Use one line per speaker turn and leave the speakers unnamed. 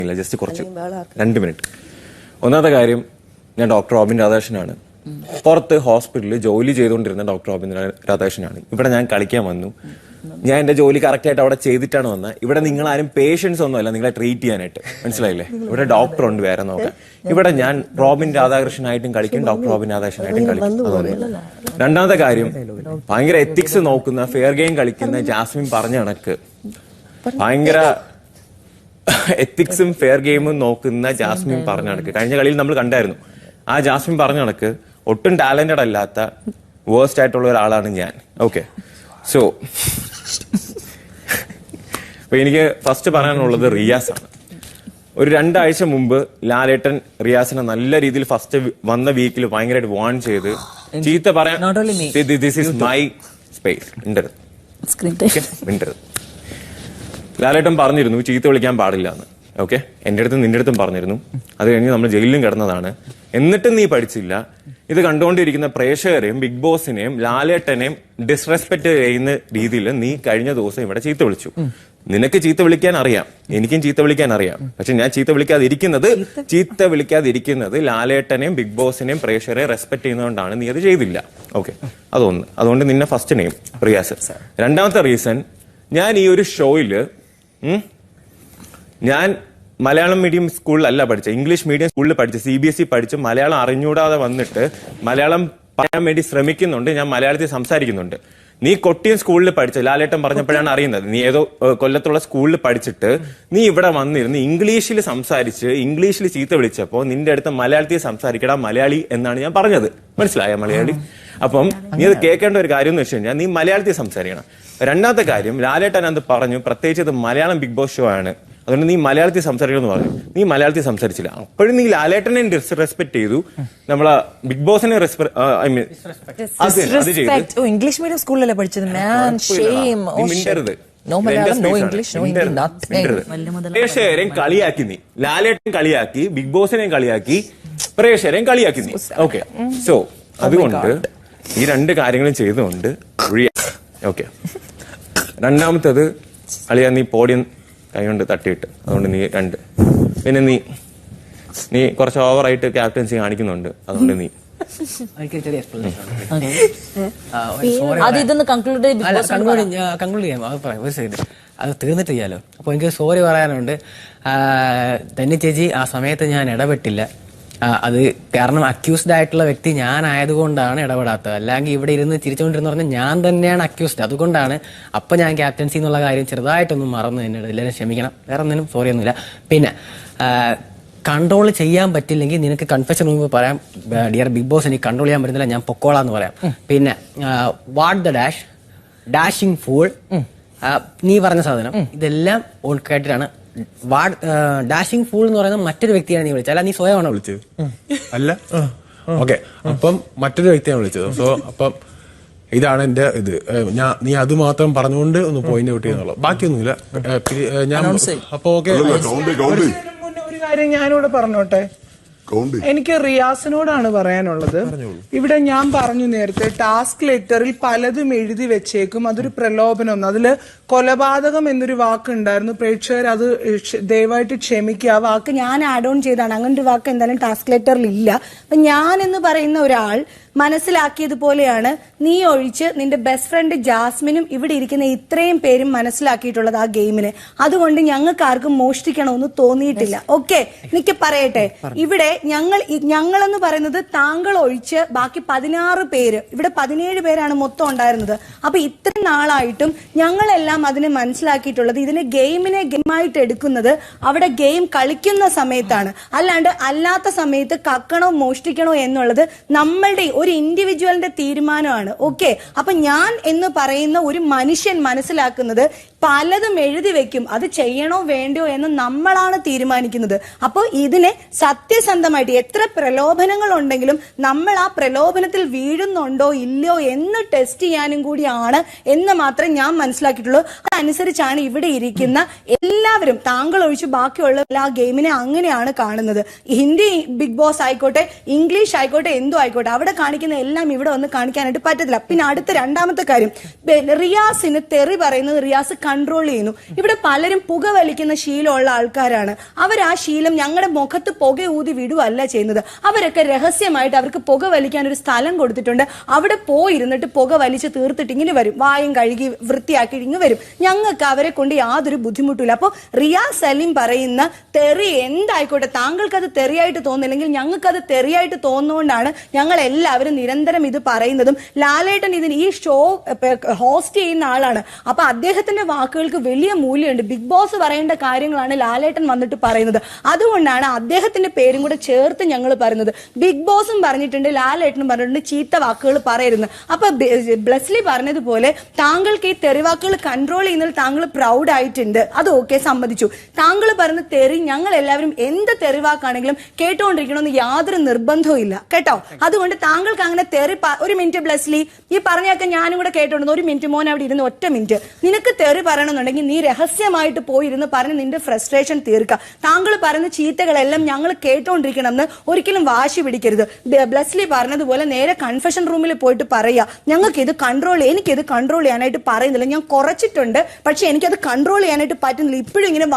ഇല്ല, ജസ്റ്റ് കുറച്ച് 2 മിനിറ്റ്. ഒന്നാമത്തെ കാര്യം, ഞാൻ ഡോക്ടർ റോബിൻ രാധാകൃഷ്ണനാണ്. പുറത്ത് ഹോസ്പിറ്റലിൽ ജോലി ചെയ്തുകൊണ്ടിരുന്ന ഡോക്ടർ റോബിൻ രാധാകൃഷ്ണനാണ്. ഇവിടെ ഞാൻ കളിക്കാൻ വന്നു. ഞാൻ എന്റെ ജോലി കറക്റ്റ് ആയിട്ട് അവിടെ ചെയ്തിട്ടാണ് വന്നത്. ഇവിടെ നിങ്ങളാരും പേഷ്യൻസ് ഒന്നുമല്ല നിങ്ങളെ ട്രീറ്റ് ചെയ്യാനായിട്ട്, മനസ്സിലായില്ലേ? ഇവിടെ ഡോക്ടർ ഉണ്ട് വേറെ നോക്കാൻ. ഇവിടെ ഞാൻ റോബിൻ രാധാകൃഷ്ണനായിട്ടും കളിക്കും, ഡോക്ടർ റോബിൻ രാധാകൃഷ്ണനായിട്ടും കളിക്കും. അതൊന്നുമില്ല. രണ്ടാമത്തെ കാര്യം, ഭയങ്കര എത്തിക്സ് നോക്കുന്ന ഫെയർ ഗെയിം കളിക്കുന്ന ജാസ്മിൻ പറഞ്ഞ കണക്ക് ഭയങ്കര എത്തിക്സും ഫെയർ ഗെയിമും നോക്കുന്ന ജാസ്മിൻ പറഞ്ഞ കണക്ക് കഴിഞ്ഞ കളിയിൽ നമ്മൾ കണ്ടായിരുന്നു. ആ ജാസ്മിൻ പറഞ്ഞ കണക്ക് ഒട്ടും ടാലന്റഡ് അല്ലാത്ത വേഴ്സ്റ്റ് ആയിട്ടുള്ള ഒരാളാണ് ഞാൻ. ഓക്കെ, സോ അപ്പൊ എനിക്ക് ഫസ്റ്റ് പറയാനുള്ളത് റിയാസ് ആണ്. ഒരു 2 ആഴ്ച മുമ്പ് ലാലേട്ടൻ റിയാസിനെ നല്ല രീതിയിൽ ഫസ്റ്റ് വന്ന വീക്കിൽ ഭയങ്കരമായിട്ട് വാൺ ചെയ്ത് ചീത്ത പറയാൻ, ദിസ് ഈസ് മൈ സ്പേസ്, മിണ്ടരുത്. ലാലേട്ടൻ പറഞ്ഞിരുന്നു ചീത്ത വിളിക്കാൻ പാടില്ല എന്ന്. ഓക്കെ, എന്റെ അടുത്തും നിന്റെ അടുത്തും പറഞ്ഞിരുന്നു. അത് കഴിഞ്ഞ് നമ്മൾ ജയിലിലും കിടന്നതാണ്. എന്നിട്ടും നീ പഠിച്ചില്ല. ഇത് കണ്ടുകൊണ്ടിരിക്കുന്ന പ്രേക്ഷകരെയും ബിഗ് ബോസിനെയും ലാലേട്ടനെയും ഡിസ്റെസ്പെക്ട് ചെയ്യുന്ന രീതിയിൽ നീ കഴിഞ്ഞ ദിവസം ഇവിടെ ചീത്ത വിളിച്ചു. നിനക്ക് ചീത്ത വിളിക്കാൻ അറിയാം, എനിക്കും ചീത്ത വിളിക്കാൻ അറിയാം. പക്ഷെ ഞാൻ ചീത്ത വിളിക്കാതിരിക്കുന്നത് ലാലേട്ടനെയും ബിഗ് ബോസിനെയും പ്രേക്ഷകരെ റെസ്പെക്ട് ചെയ്യുന്നതുകൊണ്ടാണ്. നീ അത് ചെയ്തില്ല. ഓക്കെ, അതൊന്ന്. അതുകൊണ്ട് നിന്നെ ഫസ്റ്റ് നെയിം റിയാസ്. രണ്ടാമത്തെ റീസൺ, ഞാൻ ഈ ഒരു ഷോയില് ഞാൻ മലയാളം മീഡിയം സ്കൂളിലല്ല പഠിച്ചത്, ഇംഗ്ലീഷ് മീഡിയം സ്കൂളിൽ പഠിച്ച് CBSE പഠിച്ച് മലയാളം അറിഞ്ഞൂടാതെ വന്നിട്ട് മലയാളം പറയാൻ വേണ്ടി ശ്രമിക്കുന്നുണ്ട്. ഞാൻ മലയാളത്തിൽ സംസാരിക്കുന്നുണ്ട്. നീ കൊട്ടിയം സ്കൂളിൽ പഠിച്ച ലാലേട്ടൻ പറഞ്ഞപ്പോഴാണ് അറിയുന്നത്. നീ ഏതോ കൊല്ലത്തുള്ള സ്കൂളിൽ പഠിച്ചിട്ട് നീ ഇവിടെ വന്നിരുന്ന് ഇംഗ്ലീഷിൽ സംസാരിച്ച് ഇംഗ്ലീഷിൽ ചീത്ത വിളിച്ചപ്പോൾ നിന്റെ അടുത്ത് മലയാളത്തിൽ സംസാരിക്കടാ മലയാളി എന്നാണ് ഞാൻ പറഞ്ഞത്. മനസ്സിലായ മലയാളി? അപ്പം നീ അത് കേൾക്കേണ്ട ഒരു കാര്യം എന്ന് വെച്ച് കഴിഞ്ഞാൽ നീ മലയാളത്തിൽ സംസാരിക്കണം. രണ്ടാമത്തെ കാര്യം, ലാലേട്ടൻ അത് പറഞ്ഞു, പ്രത്യേകിച്ച് ഇത് മലയാളം ബിഗ് ബോസ് ഷോ ആണ്, അതുകൊണ്ട് നീ മലയാളത്തിൽ സംസാരിക്കണം എന്ന് പറഞ്ഞു. നീ മലയാളത്തിൽ സംസാരിച്ചില്ല. അപ്പോഴും നീ ലാലേട്ടനെ റെസ്പെക്ട് ചെയ്തു, നമ്മളെ ബിഗ് ബോസിനെ
ഇംഗ്ലീഷ് മീഡിയം സ്കൂളിലല്ലേ പഠിച്ചത്?
മിണ്ടരുത്. പ്രേക്ഷകരെയും കളിയാക്കി നീ, ലാലേട്ടൻ കളിയാക്കി, ബിഗ് ബോസിനെയും കളിയാക്കി, പ്രേക്ഷകരെയും കളിയാക്കി നീ. ഓക്കെ, സോ അതുകൊണ്ട് ഈ 2 കാര്യങ്ങളും ചെയ്തുകൊണ്ട് ഓക്കെ. രണ്ടാമത്തത്, അളിയാ നീ പോഡിയം കൈകൊണ്ട് തട്ടിയിട്ട്, അതുകൊണ്ട് നീ 2. പിന്നെ നീ കുറച്ച് ഓവറായിട്ട് ക്യാപ്റ്റൻസി കാണിക്കുന്നുണ്ട്, അതുകൊണ്ട് നീ
കൺക്ലൂഡ് ചെയ്യാം. അത് തീർന്നിട്ട് ചെയ്യാലോ. അപ്പൊ എനിക്ക് സോറി പറയാനുണ്ട്. തന്നെ ചേച്ചി, ആ സമയത്ത് ഞാൻ ഇടപെട്ടില്ല. അത് കാരണം അക്യൂസ്ഡ് ആയിട്ടുള്ള വ്യക്തി ഞാനായതുകൊണ്ടാണ് ഇടപെടാത്തത്. അല്ലെങ്കിൽ ഇവിടെ ഇരുന്ന് ചിരിച്ചുകൊണ്ടിരുന്ന പറഞ്ഞാൽ ഞാൻ തന്നെയാണ് അക്യൂസ്ഡ്. അതുകൊണ്ടാണ് അപ്പൊ ഞാൻ ക്യാപ്റ്റൻസി എന്നുള്ള കാര്യം ചെറുതായിട്ടൊന്നും മറന്നു എന്നോട്. എല്ലാവരും ക്ഷമിക്കണം, വേറെ ഒന്നിനും സോറി ഒന്നുമില്ല. പിന്നെ കൺട്രോൾ ചെയ്യാൻ പറ്റില്ലെങ്കിൽ നിനക്ക് കൺഫെഷൻ മുമ്പ് പറയാം, ഡിയർ ബിഗ് ബോസ് എനിക്ക് കൺട്രോൾ ചെയ്യാൻ പറ്റുന്നില്ല, ഞാൻ പൊക്കോളാന്ന് പറയാം. പിന്നെ what the dash, dashing fool, നീ പറഞ്ഞ സാധനം ഇതെല്ലാം കേട്ടിട്ടാണ്. ഡാഷിംഗ് ഫൂൾ എന്ന് പറയുന്നത് മറ്റൊരു വ്യക്തിയാണ് നീ വിളിച്ചത്, അല്ല നീ സ്വയമാണോ വിളിച്ചത്?
അല്ല. ഓക്കെ, അപ്പം മറ്റൊരു വ്യക്തിയാണ് വിളിച്ചത്. സോ അപ്പം ഇതാണ് എന്റെ ഇത്. നീ അത് മാത്രം പറഞ്ഞുകൊണ്ട് ഒന്ന് പോയിന്റ് ഔട്ട് ചെയ്യുന്നുള്ളൂ, ബാക്കിയൊന്നുമില്ല. ഞാൻ അപ്പൊ ഓക്കെ.
ഒരു കാര്യം ഞാനിവിടെ പറഞ്ഞോട്ടെ. എനിക്ക് റിയാസിനോടാണ് പറയാനുള്ളത്. ഇവിടെ ഞാൻ പറഞ്ഞു നേരത്തെ, ടാസ്ക് ലെറ്ററിൽ പലതും എഴുതി വെച്ചേക്കും, അതൊരു പ്രലോഭനം. അതില് കൊലപാതകം എന്നൊരു വാക്കുണ്ടായിരുന്നു. പ്രേക്ഷകർ അത് ദയവായിട്ട് ക്ഷമിക്കുക. ആ വാക്ക് ഞാൻ ആഡ് ഓൺ ചെയ്താണ്. അങ്ങനെ ഒരു വാക്ക് എന്തായാലും ടാസ്ക് ലെറ്ററിൽ ഇല്ല. അപ്പൊ ഞാൻ എന്ന് പറയുന്ന ഒരാൾ മനസ്സിലാക്കിയതുപോലെയാണ് നീ ഒഴിച്ച് നിന്റെ ബെസ്റ്റ് ഫ്രണ്ട് ജാസ്മിനും ഇവിടെ ഇരിക്കുന്ന ഇത്രയും പേരും മനസ്സിലാക്കിയിട്ടുള്ളത് ആ ഗെയിമിന്. അതുകൊണ്ട് ഞങ്ങൾക്ക് ആർക്കും മോഷ്ടിക്കണമെന്ന് തോന്നിയിട്ടില്ല. ഓക്കെ, എനിക്ക് പറയട്ടെ, ഇവിടെ ഞങ്ങളെന്ന് പറയുന്നത് താങ്കൾ ഒഴിച്ച് ബാക്കി 16 പേര്, ഇവിടെ 17 പേരാണ് മൊത്തം ഉണ്ടായിരുന്നത്. അപ്പൊ ഇത്ര നാളായിട്ടും ഞങ്ങളെല്ലാം അതിനെ മനസ്സിലാക്കിയിട്ടുള്ളത് ഇതിനെ ഗെയിമിനെ ഗെയിമായിട്ട് എടുക്കുന്നത് അവിടെ ഗെയിം കളിക്കുന്ന സമയത്താണ്. അല്ലാത്ത സമയത്ത് കക്കണോ മോഷ്ടിക്കണോ എന്നുള്ളത് നമ്മളുടെ ഒരു ഇൻഡിവിജ്വലിന്റെ തീരുമാനമാണ്. ഓക്കെ, അപ്പൊ ഞാൻ എന്ന് പറയുന്ന ഒരു മനുഷ്യൻ മനസ്സിലാക്കുന്നത് പലതും എഴുതി വെക്കും, അത് ചെയ്യണോ വേണ്ടയോ എന്ന് നമ്മളാണ് തീരുമാനിക്കുന്നത്. അപ്പോൾ ഇതിനെ സത്യസന്ധമായിട്ട് എത്ര പ്രലോഭനങ്ങൾ ഉണ്ടെങ്കിലും നമ്മൾ ആ പ്രലോഭനത്തിൽ വീഴുന്നുണ്ടോ ഇല്ലയോ എന്ന് ടെസ്റ്റ് ചെയ്യാനും കൂടിയാണ് എന്ന് മാത്രമേ ഞാൻ മനസ്സിലാക്കിയിട്ടുള്ളൂ. അതനുസരിച്ചാണ് ഇവിടെ ഇരിക്കുന്ന എല്ലാവരും, താങ്കൾ ഒഴിച്ച് ബാക്കിയുള്ള ആ ഗെയിമിനെ അങ്ങനെയാണ് കാണുന്നത്. ഹിന്ദി ബിഗ് ബോസ് ആയിക്കോട്ടെ, ഇംഗ്ലീഷ് ആയിക്കോട്ടെ, എന്തോ ആയിക്കോട്ടെ, അവിടെ കാണിക്കുന്ന എല്ലാം ഇവിടെ വന്ന് കാണിക്കാനായിട്ട് പറ്റത്തില്ല. പിന്നെ അടുത്ത രണ്ടാമത്തെ കാര്യം, റിയാസിന് തെറി പറയുന്നത് റിയാസ്
കൺട്രോൾ ചെയ്യുന്നു. ഇവിടെ പലരും പുക വലിക്കുന്ന ശീലമുള്ള ആൾക്കാരാണ്. അവർ ആ ശീലം ഞങ്ങളുടെ മുഖത്ത് പുക ഊതി വിടുവല്ല ചെയ്യുന്നത്. അവരൊക്കെ രഹസ്യമായിട്ട് അവർക്ക് പുക വലിക്കാൻ ഒരു സ്ഥലം കൊടുത്തിട്ടുണ്ട്. അവിടെ പോയിരുന്നിട്ട് പുക വലിച്ച് തീർത്തിട്ട് ഇങ്ങനെ വരും, വായും കഴുകി വൃത്തിയാക്കി ഇങ്ങ് വരും. ഞങ്ങൾക്ക് അവരെ കൊണ്ട് യാതൊരു ബുദ്ധിമുട്ടില്ല. അപ്പോൾ റിയാസ് സലീം പറയുന്ന തെറി എന്തായിക്കോട്ടെ, താങ്കൾക്ക് അത് തെറിയായിട്ട് തോന്നില്ലെങ്കിൽ ഞങ്ങൾക്ക് അത് തെറിയായിട്ട് തോന്നുന്നതുകൊണ്ടാണ് ഞങ്ങൾ എല്ലാവരും നിരന്തരം ഇത് പറയുന്നതും. ലാലേട്ടൻ ഇതിന് ഈ ഷോ ഹോസ്റ്റ് ചെയ്യുന്ന ആളാണ്. അപ്പൊ അദ്ദേഹത്തിന്റെ വാക്കുകൾക്ക് വലിയ മൂല്യമുണ്ട്. ബിഗ് ബോസ് പറയേണ്ട കാര്യങ്ങളാണ് ലാലേട്ടൻ വന്നിട്ട് പറയുന്നത്. അതുകൊണ്ടാണ് അദ്ദേഹത്തിന്റെ പേരും കൂടെ ചേർത്ത് ഞങ്ങൾ പറയുന്നത്. ബിഗ് ബോസും പറഞ്ഞിട്ടുണ്ട്, ലാലേട്ടനും പറഞ്ഞിട്ടുണ്ട് ചീത്ത വാക്കുകൾ പറയരുത്. അപ്പൊ ബ്ലെസ്ലി പറഞ്ഞതുപോലെ താങ്കൾക്ക് ഈ തെറിവാക്കുകൾ കൺട്രോൾ ചെയ്യുന്നതിൽ താങ്കൾ പ്രൗഡ് ആയിട്ടുണ്ട്, അത് ഓക്കെ, സമ്മതിച്ചു. താങ്കൾ പറയുന്ന തെറി ഞങ്ങൾ എല്ലാവരും എന്ത് തെറിവാക്കാണെങ്കിലും കേട്ടുകൊണ്ടിരിക്കണമെന്ന് യാതൊരു നിർബന്ധവും ഇല്ല കേട്ടോ. അതുകൊണ്ട് താങ്കൾക്ക് അങ്ങനെ തെറി ഒരു മിനിറ്റ് ബ്ലെസ്ലി, ഈ പറഞ്ഞൊക്കെ ഞാനും കൂടെ കേട്ടോണ്ട്, ഒരു മിനിറ്റ് മോൻ അവിടെ ഇരുന്ന് ഒറ്റ മിനിറ്റ്. നിനക്ക് തെറി പറയണമെന്നുണ്ടെങ്കിൽ നീ രഹസ്യമായിട്ട് പോയിരുന്ന് പറഞ്ഞ് നിന്റെ ഫ്രസ്ട്രേഷൻ തീർക്കുക. താങ്കൾ പറയുന്ന ചീത്തകളെല്ലാം ഞങ്ങൾ കേട്ടോണ്ടിരിക്കണം എന്ന് ഒരിക്കലും വാശി പിടിക്കരുത്. ബ്ലെസ്ലി പറഞ്ഞതുപോലെ നേരെ കൺഫെഷൻ റൂമിൽ പോയിട്ട് പറയുക, ഞങ്ങൾക്ക് ഇത് എനിക്കിത് കൺട്രോൾ ചെയ്യാനായിട്ട് പറയുന്നില്ല, ഞാൻ കുറച്ചിട്ടുണ്ട് പക്ഷെ എനിക്കത് കൺട്രോൾ ചെയ്യാനായിട്ട് പറ്റുന്നില്ല, ഇപ്പോഴും ഇങ്ങനെ